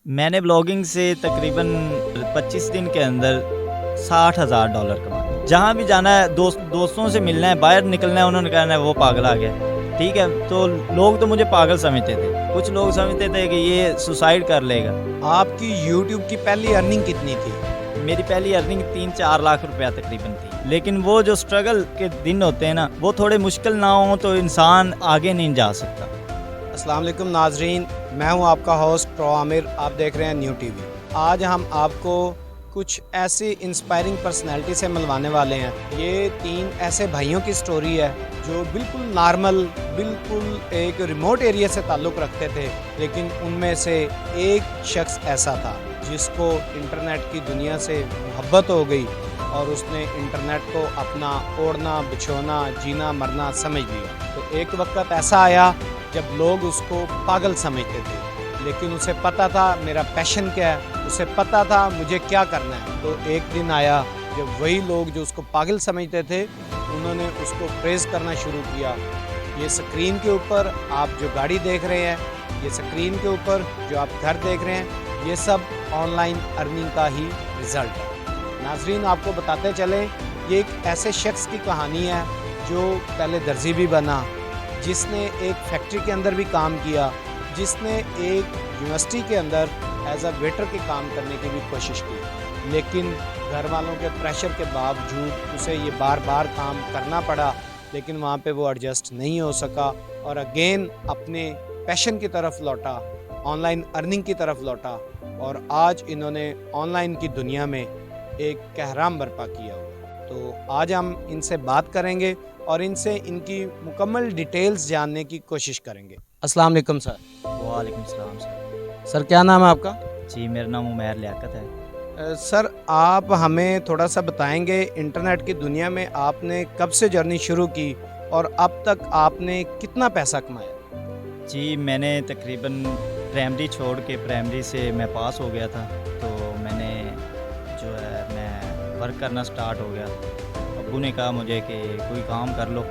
میں نے بلاگنگ سے تقریباً 25 دن کے اندر $60,000 کمائے. جہاں بھی جانا ہے دوستوں سے ملنا ہے, باہر نکلنا ہے, انہوں نے کہنا ہے وہ پاگل آ گیا. ٹھیک ہے, تو لوگ تو مجھے پاگل سمجھتے تھے, کچھ لوگ سمجھتے تھے کہ یہ سوسائڈ کر لے گا. آپ کی یوٹیوب کی پہلی ارننگ کتنی تھی؟ میری پہلی ارننگ 3-4 لاکھ روپیہ تقریباً تھی. لیکن وہ جو سٹرگل کے دن ہوتے ہیں نا, وہ تھوڑے مشکل نہ ہوں تو انسان آگے نہیں جا سکتا. السلام علیکم ناظرین, میں ہوں آپ کا ہوسٹ پرو عامر, آپ دیکھ رہے ہیں نیو ٹی وی. آج ہم آپ کو کچھ ایسی انسپائرنگ پرسنالٹی سے ملوانے والے ہیں. یہ 3 ایسے بھائیوں کی سٹوری ہے جو بالکل نارمل, بالکل ایک ریموٹ ایریا سے تعلق رکھتے تھے, لیکن ان میں سے ایک شخص ایسا تھا جس کو انٹرنیٹ کی دنیا سے محبت ہو گئی اور اس نے انٹرنیٹ کو اپنا اوڑھنا بچھونا جینا مرنا سمجھ لیا. تو ایک وقت ایسا آیا جب لوگ اس کو پاگل سمجھتے تھے, لیکن اسے پتہ تھا میرا پیشن کیا ہے, اسے پتہ تھا مجھے کیا کرنا ہے. تو ایک دن آیا جب وہی لوگ جو اس کو پاگل سمجھتے تھے انہوں نے اس کو پریز کرنا شروع کیا. یہ سکرین کے اوپر آپ جو گاڑی دیکھ رہے ہیں, یہ سکرین کے اوپر جو آپ گھر دیکھ رہے ہیں, یہ سب آن لائن ارننگ کا ہی رزلٹ ہے. ناظرین, آپ کو بتاتے چلیں, یہ ایک ایسے شخص کی کہانی ہے جو پہلے درزی بھی بنا, جس نے ایک فیکٹری کے اندر بھی کام کیا, جس نے ایک یونیورسٹی کے اندر ایز اے ویٹر کے کام کرنے کی بھی کوشش کی, لیکن گھر والوں کے پریشر کے باوجود اسے یہ بار بار کام کرنا پڑا, لیکن وہاں پہ وہ ایڈجسٹ نہیں ہو سکا اور اگین اپنے پیشن کی طرف لوٹا, آن لائن ارننگ کی طرف لوٹا, اور آج انہوں نے آن لائن کی دنیا میں ایک کہرام برپا کیا ہوا. تو آج ہم ان سے بات کریں گے اور ان سے ان کی مکمل ڈیٹیلز جاننے کی کوشش کریں گے. السلام علیکم سر. وعلیکم السلام سر. سر کیا نام ہے آپ کا؟ جی, میرا نام عمیر لیاقت ہے. سر, آپ ہمیں تھوڑا سا بتائیں گے انٹرنیٹ کی دنیا میں آپ نے کب سے جرنی شروع کی اور اب تک آپ نے کتنا پیسہ کمایا؟ جی, میں نے تقریباً پرائمری چھوڑ کے, پرائمری سے میں پاس ہو گیا تھا, تو میں نے جو ہے میں ورک کرنا سٹارٹ ہو گیا. ابو نے کہا مجھے کہ کوئی کام کر لو,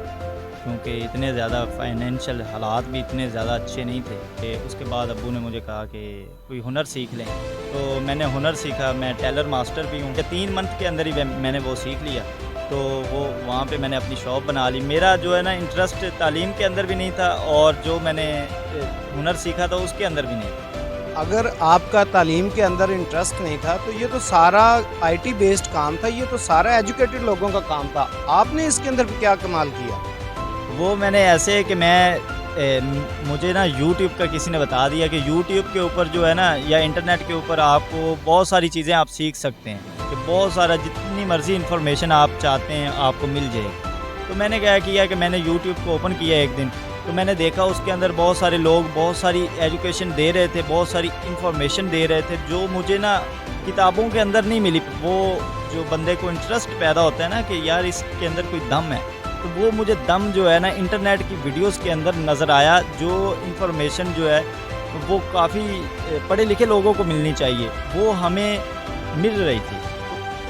کیونکہ اتنے زیادہ فائنینشیل حالات بھی اتنے زیادہ اچھے نہیں تھے. کہ اس کے بعد ابو نے مجھے کہا کہ کوئی ہنر سیکھ لیں, تو میں نے ہنر سیکھا. میں ٹیلر ماسٹر بھی ہوں. 3 منتھ کے اندر ہی میں نے وہ سیکھ لیا, تو وہ وہاں پہ میں نے اپنی شاپ بنا لی. میرا جو ہے نا انٹرسٹ تعلیم کے اندر بھی نہیں تھا, اور جو میں نے ہنر سیکھا تھا اس کے اندر بھی نہیں تھا. اگر آپ کا تعلیم کے اندر انٹرسٹ نہیں تھا تو یہ تو سارا آئی ٹی بیسڈ کام تھا, یہ تو سارا ایجوکیٹڈ لوگوں کا کام تھا. آپ نے اس کے اندر کیا کمال کیا؟ وہ میں نے ایسے کہ مجھے نا یوٹیوب کا کسی نے بتا دیا کہ یوٹیوب کے اوپر جو ہے نا, یا انٹرنیٹ کے اوپر آپ کو بہت ساری چیزیں آپ سیکھ سکتے ہیں, کہ بہت سارا جتنی مرضی انفارمیشن آپ چاہتے ہیں آپ کو مل جائے گی. تو میں نے کیا کیا کہ میں نے یوٹیوب کو اوپن کیا ایک دن, تو میں نے دیکھا اس کے اندر بہت سارے لوگ بہت ساری ایجوکیشن دے رہے تھے, بہت ساری انفارمیشن دے رہے تھے جو مجھے نا کتابوں کے اندر نہیں ملی. وہ جو بندے کو انٹرسٹ پیدا ہوتا ہے نا کہ یار اس کے اندر کوئی دم ہے, تو وہ مجھے دم جو ہے نا انٹرنیٹ کی ویڈیوز کے اندر نظر آیا. جو انفارمیشن جو ہے وہ کافی پڑھے لکھے لوگوں کو ملنی چاہیے, وہ ہمیں مل رہی تھی.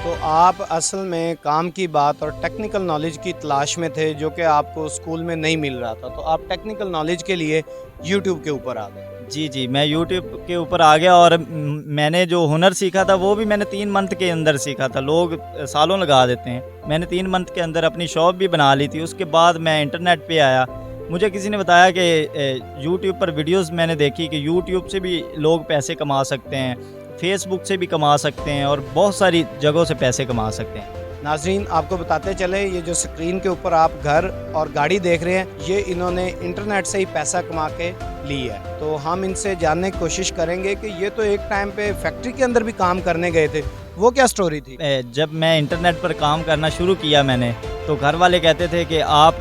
تو آپ اصل میں کام کی بات اور ٹیکنیکل نالج کی تلاش میں تھے, جو کہ آپ کو اسکول میں نہیں مل رہا تھا, تو آپ ٹیکنیکل نالج کے لیے یوٹیوب کے اوپر آ گئے. جی, میں یوٹیوب کے اوپر آ گیا, اور میں نے جو ہنر سیکھا تھا وہ بھی میں نے 3 منتھ کے اندر سیکھا تھا. لوگ سالوں لگا دیتے ہیں, میں نے 3 منتھ کے اندر اپنی شاپ بھی بنا لی تھی. اس کے بعد میں انٹرنیٹ پہ آیا, مجھے کسی نے بتایا کہ یوٹیوب پر ویڈیوز میں نے دیکھی کہ یوٹیوب سے بھی لوگ پیسے کما سکتے ہیں, فیس بک سے بھی کما سکتے ہیں, اور بہت ساری جگہوں سے پیسے کما سکتے ہیں. ناظرین, آپ کو بتاتے چلے, یہ جو سکرین کے اوپر آپ گھر اور گاڑی دیکھ رہے ہیں, یہ انہوں نے انٹرنیٹ سے ہی پیسہ کما کے لی ہے. تو ہم ان سے جاننے کی کوشش کریں گے کہ یہ تو ایک ٹائم پہ فیکٹری کے اندر بھی کام کرنے گئے تھے, وہ کیا سٹوری تھی؟ جب میں انٹرنیٹ پر کام کرنا شروع کیا میں نے, تو گھر والے کہتے تھے کہ آپ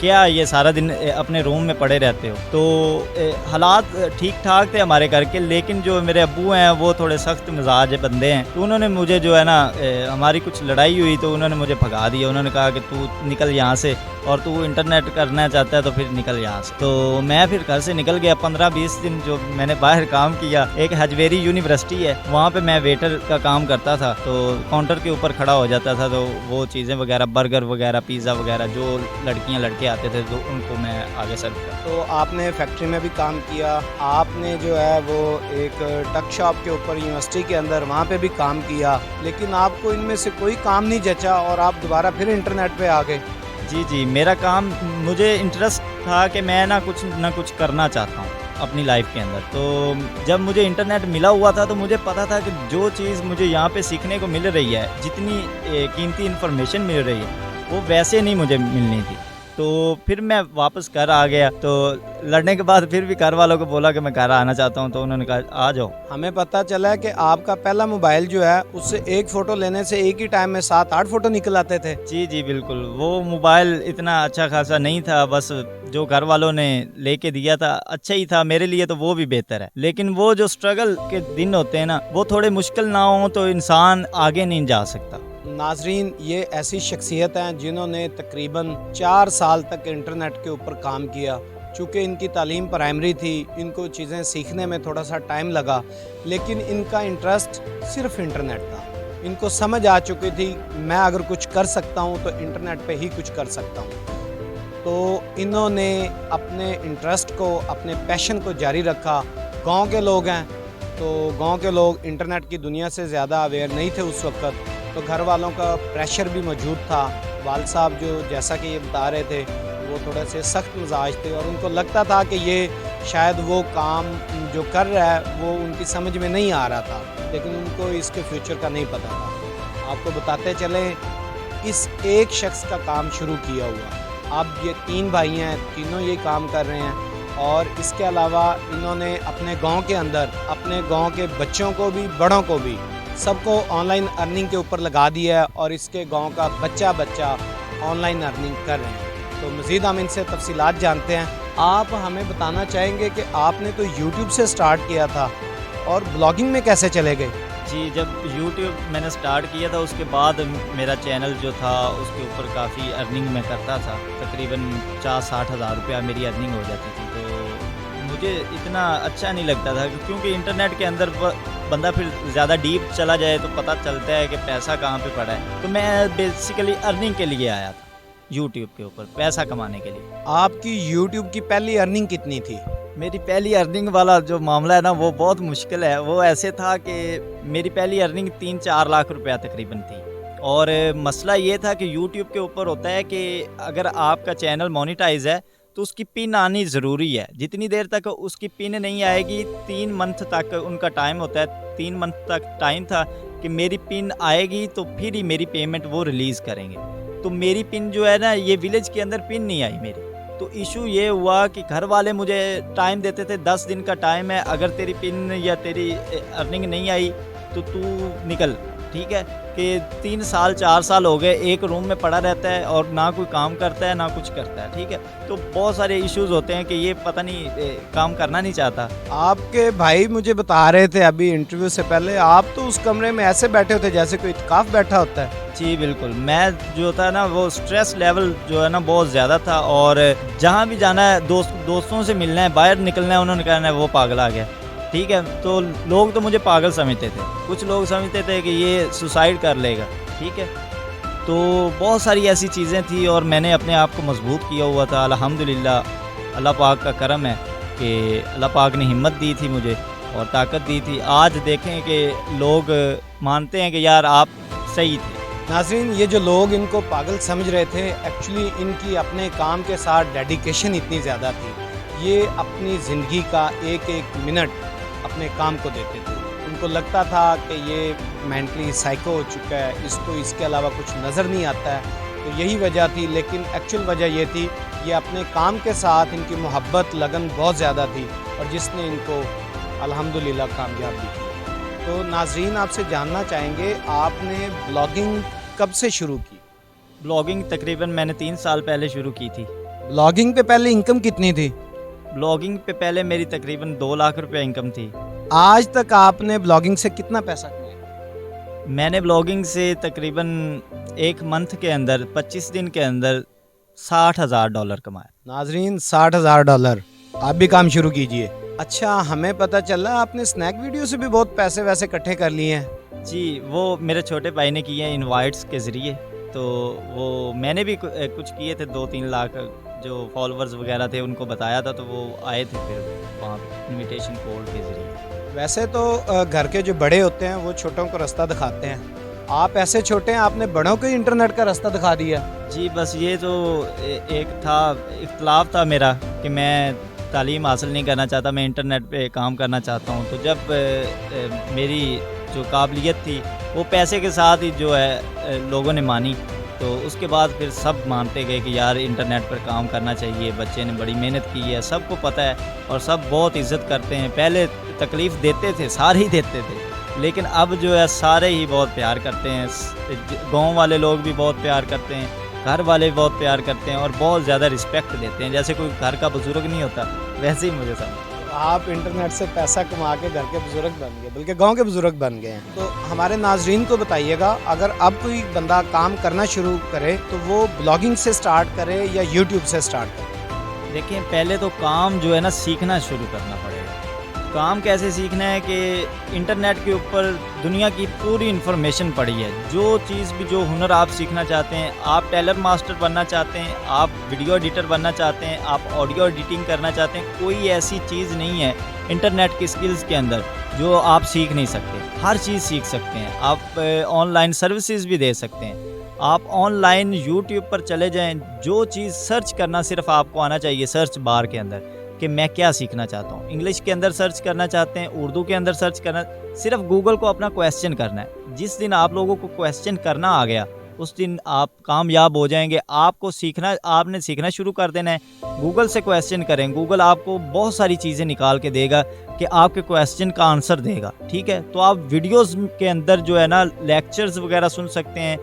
کیا یہ سارا دن اپنے روم میں پڑے رہتے ہو. تو حالات ٹھیک ٹھاک تھے ہمارے گھر کے, لیکن جو میرے ابو ہیں وہ تھوڑے سخت مزاج بندے ہیں, تو انہوں نے مجھے جو ہے نا, ہماری کچھ لڑائی ہوئی تو انہوں نے مجھے بھگا دیا. انہوں نے کہا کہ تو نکل یہاں سے, اور تو انٹرنیٹ کرنا چاہتا ہے تو پھر نکل یہاں سے. تو میں پھر گھر سے نکل گیا. 15-20 دن جو میں نے باہر کام کیا, ایک حجویری یونیورسٹی ہے وہاں پہ میں ویٹر کا کام کرتا تھا, تو کاؤنٹر کے اوپر کھڑا ہو جاتا تھا, تو وہ چیزیں وغیرہ برگر وغیرہ پیزا وغیرہ جو لڑکیاں لڑکے آتے تھے تو ان کو میں آگے سرو کرتا. تو آپ نے فیکٹری میں بھی کام کیا, آپ نے جو ہے وہ ایک ٹک شاپ کے اوپر یونیورسٹی کے اندر وہاں پہ بھی کام کیا, لیکن آپ کو ان میں سے کوئی کام نہیں جچا اور آپ دوبارہ پھر انٹرنیٹ پہ آ گئے. جی میرا کام, مجھے انٹرسٹ تھا کہ میں نہ کچھ کرنا چاہتا ہوں اپنی لائف کے اندر. تو جب مجھے انٹرنیٹ ملا ہوا تھا تو مجھے پتا تھا کہ جو چیز مجھے یہاں پہ سیکھنے کو مل رہی ہے, جتنی قیمتی انفارمیشن مل رہی ہے وہ ویسے نہیں مجھے ملنی تھی. تو پھر میں واپس گھر آ گیا. تو لڑنے کے بعد پھر بھی گھر والوں کو بولا کہ میں گھر آنا چاہتا ہوں, تو انہوں نے کہا آ جاؤ. ہمیں پتہ چلا ہے کہ آپ کا پہلا موبائل جو ہے اس سے ایک فوٹو لینے سے ایک ہی ٹائم میں 7-8 فوٹو نکل آتے تھے. جی بالکل, وہ موبائل اتنا اچھا خاصا نہیں تھا, بس جو گھر والوں نے لے کے دیا تھا اچھا ہی تھا میرے لیے, تو وہ بھی بہتر ہے. لیکن وہ جو سٹرگل کے دن ہوتے ہیں نا, وہ تھوڑے مشکل نہ ہوں تو انسان آگے نہیں جا سکتا. ناظرین, یہ ایسی شخصیت ہیں جنہوں نے تقریباً 4 سال تک انٹرنیٹ کے اوپر کام کیا. چونکہ ان کی تعلیم پرائمری تھی, ان کو چیزیں سیکھنے میں تھوڑا سا ٹائم لگا, لیکن ان کا انٹرسٹ صرف انٹرنیٹ تھا. ان کو سمجھ آ چکی تھی میں اگر کچھ کر سکتا ہوں تو انٹرنیٹ پہ ہی کچھ کر سکتا ہوں. تو انہوں نے اپنے انٹرسٹ کو, اپنے پیشن کو جاری رکھا. گاؤں کے لوگ ہیں تو گاؤں کے لوگ انٹرنیٹ کی دنیا سے زیادہ اویئر نہیں تھے اس وقت, تو گھر والوں کا پریشر بھی موجود تھا. والد صاحب جو جیسا کہ یہ بتا رہے تھے وہ تھوڑے سے سخت مزاج تھے, اور ان کو لگتا تھا کہ یہ شاید وہ کام جو کر رہا ہے وہ ان کی سمجھ میں نہیں آ رہا تھا, لیکن ان کو اس کے فیوچر کا نہیں پتہ تھا. آپ کو بتاتے چلیں, اس ایک شخص کا کام شروع کیا ہوا. اب یہ 3 بھائی ہیں, تینوں یہ کام کر رہے ہیں, اور اس کے علاوہ انہوں نے اپنے گاؤں کے اندر اپنے گاؤں کے بچوں کو بھی, بڑوں کو بھی, سب کو آن لائن ارننگ کے اوپر لگا دیا ہے, اور اس کے گاؤں کا بچہ آن لائن ارننگ کر رہے ہیں. تو مزید ہم ان سے تفصیلات جانتے ہیں. آپ ہمیں بتانا چاہیں گے کہ آپ نے تو یوٹیوب سے سٹارٹ کیا تھا, اور بلاگنگ میں کیسے چلے گئے؟ جی, جب یوٹیوب میں نے سٹارٹ کیا تھا اس کے بعد میرا چینل جو تھا اس کے اوپر کافی ارننگ میں کرتا تھا. تقریباً 50-60 ہزار روپیہ میری ارننگ ہو جاتی تھی. تو مجھے اتنا اچھا نہیں لگتا تھا, کیونکہ انٹرنیٹ کے اندر بندہ پھر زیادہ ڈیپ چلا جائے تو پتہ چلتا ہے کہ پیسہ کہاں پہ پڑا ہے. تو میں بیسیکلی ارننگ کے لیے آیا تھا یوٹیوب کے اوپر, پیسہ کمانے کے لیے. آپ کی یوٹیوب کی پہلی ارننگ کتنی تھی؟ میری پہلی ارننگ والا جو معاملہ ہے نا وہ بہت مشکل ہے. وہ ایسے تھا کہ میری پہلی ارننگ 3-4 لاکھ روپیہ تقریباً تھی. اور مسئلہ یہ تھا کہ یوٹیوب کے اوپر ہوتا ہے کہ اگر آپ کا چینل مونیٹائز ہے تو اس کی پن آنی ضروری ہے. جتنی دیر تک اس کی پن نہیں آئے گی, 3 منتھ تک ان کا ٹائم ہوتا ہے, 3 منتھ تک ٹائم تھا کہ میری پن آئے گی تو پھر ہی میری پیمنٹ وہ ریلیز کریں گے. تو میری پن جو ہے نا, یہ ولیج کے اندر پن نہیں آئی میری. تو ایشو یہ ہوا کہ گھر والے مجھے ٹائم دیتے تھے, 10 دن کا ٹائم ہے, اگر تیری پن یا تیری ارننگ نہیں آئی تو نکل. ٹھیک ہے کہ 3 سال 4 سال ہو گئے ایک روم میں پڑا رہتا ہے اور نہ کوئی کام کرتا ہے نہ کچھ کرتا ہے. ٹھیک ہے, تو بہت سارے ایشوز ہوتے ہیں کہ یہ پتہ نہیں کام کرنا نہیں چاہتا. آپ کے بھائی مجھے بتا رہے تھے ابھی انٹرویو سے پہلے, آپ تو اس کمرے میں ایسے بیٹھے ہوتے جیسے کوئی اتکاف بیٹھا ہوتا ہے. جی بالکل, میں جو تھا نا وہ سٹریس لیول جو ہے نا بہت زیادہ تھا, اور جہاں بھی جانا ہے دوستوں سے ملنا ہے, باہر نکلنا ہے, انہوں نے کہنا ہے وہ پاگل آ گیا. ٹھیک ہے, تو لوگ تو مجھے پاگل سمجھتے تھے, کچھ لوگ سمجھتے تھے کہ یہ سوسائڈ کر لے گا. ٹھیک ہے, تو بہت ساری ایسی چیزیں تھیں, اور میں نے اپنے آپ کو مضبوط کیا ہوا تھا. الحمدللہ اللہ پاک کا کرم ہے کہ اللہ پاک نے ہمت دی تھی مجھے اور طاقت دی تھی. آج دیکھیں کہ لوگ مانتے ہیں کہ یار آپ صحیح تھے. ناظرین, یہ جو لوگ ان کو پاگل سمجھ رہے تھے, ایکچولی ان کی اپنے کام کے ساتھ ڈیڈیکیشن اتنی زیادہ تھی. یہ اپنی زندگی کا ایک منٹ اپنے کام کو دیتے تھے. ان کو لگتا تھا کہ یہ مینٹلی سائیکو ہو چکا ہے, اس کو اس کے علاوہ کچھ نظر نہیں آتا ہے. تو یہی وجہ تھی, لیکن ایکچوئل وجہ یہ تھی یہ اپنے کام کے ساتھ ان کی محبت, لگن بہت زیادہ تھی, اور جس نے ان کو الحمدللہ کامیاب بھی کی. تو ناظرین, آپ سے جاننا چاہیں گے آپ نے بلاگنگ کب سے شروع کی؟ بلاگنگ تقریباً میں نے 3 سال پہلے شروع کی تھی. بلاگنگ پہ پہلے انکم کتنی تھی؟ بلاگنگ پہ پہلے میری تقریباً 2 لاکھ روپے انکم تھی. آج تک آپ نے بلاگنگ سے کتنا پیسہ کمایا؟ میں نے بلاگنگ سے تقریباً 1 منتھ کے اندر 25 دن کے اندر $60,000 کمایا. ناظرین, $60,000. آپ بھی کام شروع کیجئے. اچھا, ہمیں پتہ چلا آپ نے سنیک ویڈیو سے بھی بہت پیسے ویسے اکٹھے کر لیے ہیں. جی, وہ میرے چھوٹے بھائی نے کیے ہیں انوائٹس کے ذریعے. تو وہ میں نے بھی کچھ کیے تھے 2-3 لاکھ جو فالوورز وغیرہ تھے ان کو بتایا تھا، تو وہ آئے تھے پھر وہاں پہ انویٹیشن کوڈ کے ذریعے۔ ویسے تو گھر کے جو بڑے ہوتے ہیں وہ چھوٹوں کو راستہ دکھاتے ہیں، آپ ایسے چھوٹے ہیں، آپ نے بڑوں کو ہی انٹرنیٹ کا راستہ دکھا دیا۔ جی بس یہ تو ایک تھا اختلاف تھا میرا کہ میں تعلیم حاصل نہیں کرنا چاہتا، میں انٹرنیٹ پہ کام کرنا چاہتا ہوں، تو جب میری جو قابلیت تھی وہ پیسے کے ساتھ ہی جو ہے لوگوں نے مانی، تو اس کے بعد پھر سب مانتے گئے کہ یار انٹرنیٹ پر کام کرنا چاہیے، بچے نے بڑی محنت کی ہے، سب کو پتہ ہے اور سب بہت عزت کرتے ہیں۔ پہلے تکلیف دیتے تھے، سارے ہی دیتے تھے، لیکن اب جو ہے سارے ہی بہت پیار کرتے ہیں، گاؤں والے لوگ بھی بہت پیار کرتے ہیں، گھر والے بھی بہت پیار کرتے ہیں اور بہت زیادہ رسپیکٹ دیتے ہیں، جیسے کوئی گھر کا بزرگ نہیں ہوتا ویسے ہی مجھے سمجھ۔ آپ انٹرنیٹ سے پیسہ کما کے گھر کے بزرگ بن گئے، بلکہ گاؤں کے بزرگ بن گئے ہیں۔ تو ہمارے ناظرین کو بتائیے گا، اگر اب کوئی بندہ کام کرنا شروع کرے تو وہ بلاگنگ سے سٹارٹ کرے یا یوٹیوب سے سٹارٹ کرے؟ دیکھیں پہلے تو کام جو ہے نا سیکھنا شروع کرنا پڑے گا۔ کام کیسے سیکھنا ہے کہ انٹرنیٹ کے اوپر دنیا کی پوری انفارمیشن پڑی ہے، جو چیز بھی جو ہنر آپ سیکھنا چاہتے ہیں، آپ ٹیلر ماسٹر بننا چاہتے ہیں، آپ ویڈیو ایڈیٹر بننا چاہتے ہیں، آپ آڈیو ایڈیٹنگ کرنا چاہتے ہیں، کوئی ایسی چیز نہیں ہے انٹرنیٹ کی سکلز کے اندر جو آپ سیکھ نہیں سکتے، ہر چیز سیکھ سکتے ہیں۔ آپ آن لائن سروسز بھی دے سکتے ہیں، آپ آن لائن یوٹیوب پر چلے جائیں، جو چیز سرچ کرنا صرف آپ کو آنا چاہیے سرچ بار کے اندر کہ میں کیا سیکھنا چاہتا ہوں، انگلش کے اندر سرچ کرنا چاہتے ہیں، اردو کے اندر سرچ کرنا، صرف گوگل کو اپنا کویسچن کرنا ہے۔ جس دن آپ لوگوں کو کویسچن کرنا آ گیا اس دن آپ کامیاب ہو جائیں گے۔ آپ کو سیکھنا، آپ نے سیکھنا شروع کر دینا ہے، گوگل سے کویسچن کریں، گوگل آپ کو بہت ساری چیزیں نکال کے دے گا کہ آپ کے کویسچن کا آنسر دے گا، ٹھیک ہے؟ تو آپ ویڈیوز کے اندر جو ہے نا لیکچرز وغیرہ سن سکتے ہیں،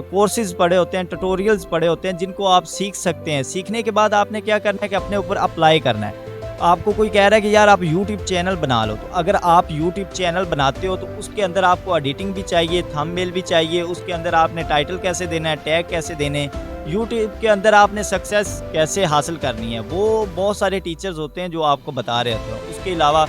کورسز پڑھے ہوتے ہیں، ٹیوٹوریلز پڑھے ہوتے ہیں جن کو آپ سیکھ سکتے ہیں۔ سیکھنے کے بعد آپ نے کیا کرنا ہے کہ اپنے اوپر اپلائی کرنا ہے۔ آپ کو کوئی کہہ رہا ہے کہ یار آپ یوٹیوب چینل بنا لو، تو اگر آپ یوٹیوب چینل بناتے ہو تو اس کے اندر آپ کو ایڈیٹنگ بھی چاہیے، تھمبنیل بھی چاہیے، اس کے اندر آپ نے ٹائٹل کیسے دینا ہے، ٹیگ کیسے دینے، یوٹیوب کے اندر آپ نے سکسیس کیسے حاصل کرنی ہے، وہ بہت سارے ٹیچرز ہوتے ہیں جو آپ کو بتا رہے ہوتے ہیں۔ اس کے علاوہ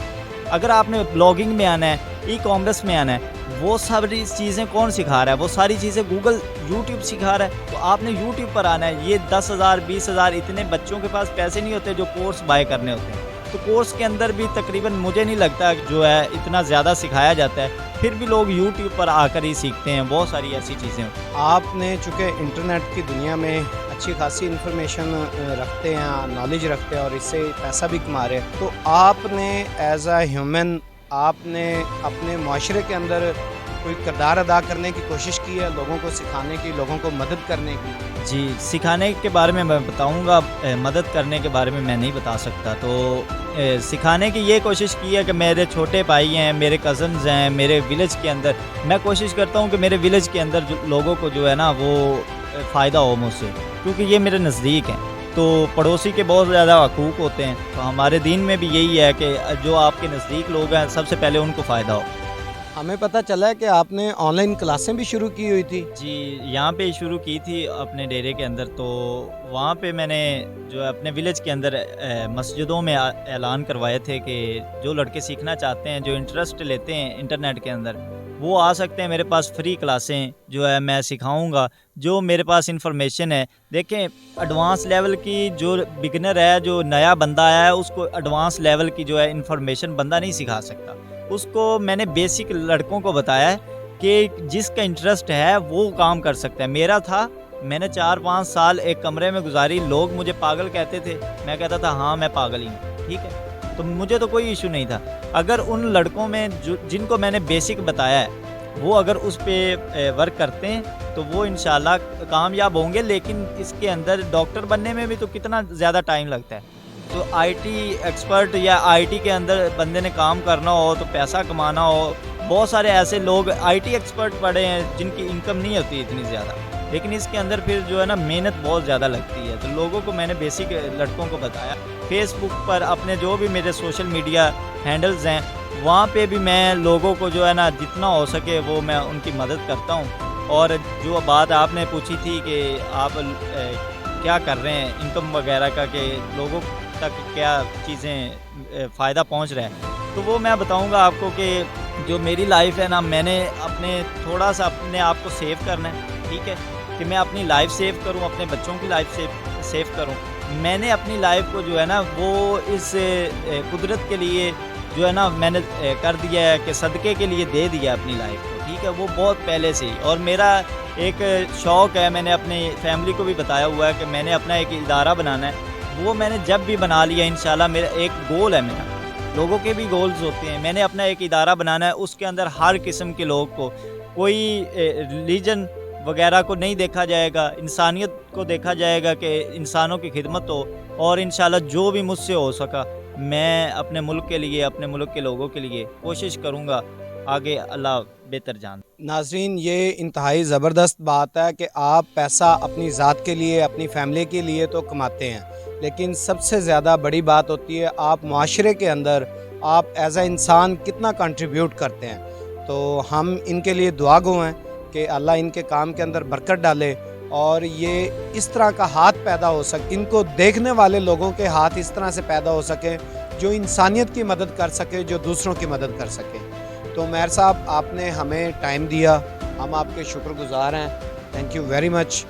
اگر آپ نے بلاگنگ میں آنا ہے، ای کامرس میں آنا ہے، وہ ساری چیزیں کون سکھا رہا ہے؟ وہ ساری چیزیں گوگل یوٹیوب سکھا رہا ہے، تو آپ نے یوٹیوب پر آنا ہے۔ یہ 10,000 20,000 اتنے بچوں کے پاس پیسے نہیں ہوتے جو کورس بائی کرنے ہوتے ہیں، تو کورس کے اندر بھی تقریباً مجھے نہیں لگتا جو ہے اتنا زیادہ سکھایا جاتا ہے، پھر بھی لوگ یوٹیوب پر آ کر ہی سیکھتے ہیں، بہت ساری ایسی چیزیں ہوتی ہیں۔ آپ نے چونکہ انٹرنیٹ کی دنیا میں اچھی خاصی انفارمیشن رکھتے ہیں، نالج رکھتے ہیں اور اس سے پیسہ بھی کما رہے ہیں، تو آپ نے ایز اے ہیومن آپ نے اپنے معاشرے کے اندر کوئی کردار ادا کرنے کی کوشش کی ہے، لوگوں کو سکھانے کی، لوگوں کو مدد کرنے کی؟ جی سکھانے کے بارے میں بتاؤں گا، مدد کرنے کے بارے میں نہیں بتا سکتا۔ تو سکھانے کی یہ کوشش کی ہے کہ میرے چھوٹے بھائی ہیں، میرے کزنز ہیں، میرے ولیج کے اندر میں کوشش کرتا ہوں کہ میرے ولیج کے اندر جو لوگوں کو جو ہے نا وہ فائدہ ہو مجھ سے، کیونکہ یہ میرے نزدیک ہیں۔ تو پڑوسی کے بہت زیادہ حقوق ہوتے ہیں، تو ہمارے دین میں بھی یہی ہے کہ جو آپ کے نزدیک لوگ ہیں سب سے پہلے ان کو فائدہ ہو۔ ہمیں پتہ چلا ہے کہ آپ نے آن لائن کلاسیں بھی شروع کی ہوئی تھی۔ جی یہاں پہ شروع کی تھی اپنے ڈیرے کے اندر، تو وہاں پہ میں نے جو ہے اپنے ولیج کے اندر مسجدوں میں اعلان کروائے تھے کہ جو لڑکے سیکھنا چاہتے ہیں، جو انٹرسٹ لیتے ہیں انٹرنیٹ کے اندر، وہ آ سکتے ہیں میرے پاس، فری کلاسیں جو ہے میں سکھاؤں گا، جو میرے پاس انفارمیشن ہے۔ دیکھیں ایڈوانس لیول کی جو بگنر ہے، جو نیا بندہ آیا ہے، اس کو ایڈوانس لیول کی جو ہے انفارمیشن بندہ نہیں سکھا سکتا، اس کو میں نے بیسک لڑکوں کو بتایا ہے کہ جس کا انٹرسٹ ہے وہ کام کر سکتا ہے۔ میرا تھا، میں نے 4-5 سال ایک کمرے میں گزاری، لوگ مجھے پاگل کہتے تھے، میں کہتا تھا ہاں میں پاگل ہی ہوں، ٹھیک ہے، تو مجھے تو کوئی ایشو نہیں تھا۔ اگر ان لڑکوں میں جن کو میں نے بیسک بتایا ہے وہ اگر اس پہ ورک کرتے ہیں تو وہ انشاءاللہ کامیاب ہوں گے، لیکن اس کے اندر ڈاکٹر بننے میں بھی تو کتنا زیادہ ٹائم لگتا ہے۔ تو آئی ٹی ایکسپرٹ یا آئی ٹی کے اندر بندے نے کام کرنا ہو تو پیسہ کمانا ہو، بہت سارے ایسے لوگ آئی ٹی ایکسپرٹ پڑھے ہیں جن کی انکم نہیں ہوتی اتنی زیادہ، لیکن اس کے اندر پھر جو ہے نا محنت بہت زیادہ لگتی ہے۔ تو لوگوں کو میں نے بیسک لڑکوں کو بتایا، فیس بک پر اپنے جو بھی میرے سوشل میڈیا ہینڈلز ہیں وہاں پہ بھی میں لوگوں کو جو ہے نا جتنا ہو سکے وہ میں ان کی مدد کرتا ہوں۔ اور جو بات آپ نے پوچھی تھی کہ آپ کیا کر رہے ہیں انکم وغیرہ کا، کہ لوگوں تک کیا چیزیں فائدہ پہنچ رہا ہے، تو وہ میں بتاؤں گا آپ کو کہ جو میری لائف ہے نا، میں نے اپنے تھوڑا سا اپنے آپ کو سیو کرنا ہے، ٹھیک ہے، کہ میں اپنی لائف سیو کروں, اپنے بچوں کی لائف سیو کروں. میں نے اپنی لائف کو جو ہے نا وہ اس قدرت کے لیے جو ہے نا میں نے کر دیا ہے کہ صدقے کے لیے دے دیا اپنی لائف کو, ٹھیک ہے, وہ بہت پہلے سے ہی. اور میرا ایک شوق ہے, میں نے اپنی فیملی کو بھی بتایا ہوا ہے کہ میں نے اپنا ایک ادارہ بنانا ہے. وہ میں نے جب بھی بنا لیا انشاءاللہ, میرا ایک گول ہے, میرا لوگوں کے بھی گولز ہوتے ہیں. میں نے اپنا ایک ادارہ بنانا ہے, اس کے اندر ہر قسم کے لوگ کو, کوئی ریلیجن وغیرہ کو نہیں دیکھا جائے گا, انسانیت کو دیکھا جائے گا کہ انسانوں کی خدمت ہو. اور انشاءاللہ جو بھی مجھ سے ہو سکا میں اپنے ملک کے لیے, اپنے ملک کے لوگوں کے لیے کوشش کروں گا. آگے اللہ بہتر جان. ناظرین یہ انتہائی زبردست بات ہے کہ آپ پیسہ اپنی ذات کے لیے, اپنی فیملی کے لیے تو کماتے ہیں, لیکن سب سے زیادہ بڑی بات ہوتی ہے آپ معاشرے کے اندر آپ ایز اے انسان کتنا کنٹریبیوٹ کرتے ہیں. تو ہم ان کے لیے دعا گو ہیں کہ اللہ ان کے کام کے اندر برکت ڈالے اور یہ اس طرح کا ہاتھ پیدا ہو سکے, ان کو دیکھنے والے لوگوں کے ہاتھ اس طرح سے پیدا ہو سکے جو انسانیت کی مدد کر سکے, جو دوسروں کی مدد کر سکے. تو مہر صاحب آپ نے ہمیں ٹائم دیا, ہم آپ کے شکر گزار ہیں. Thank you very much.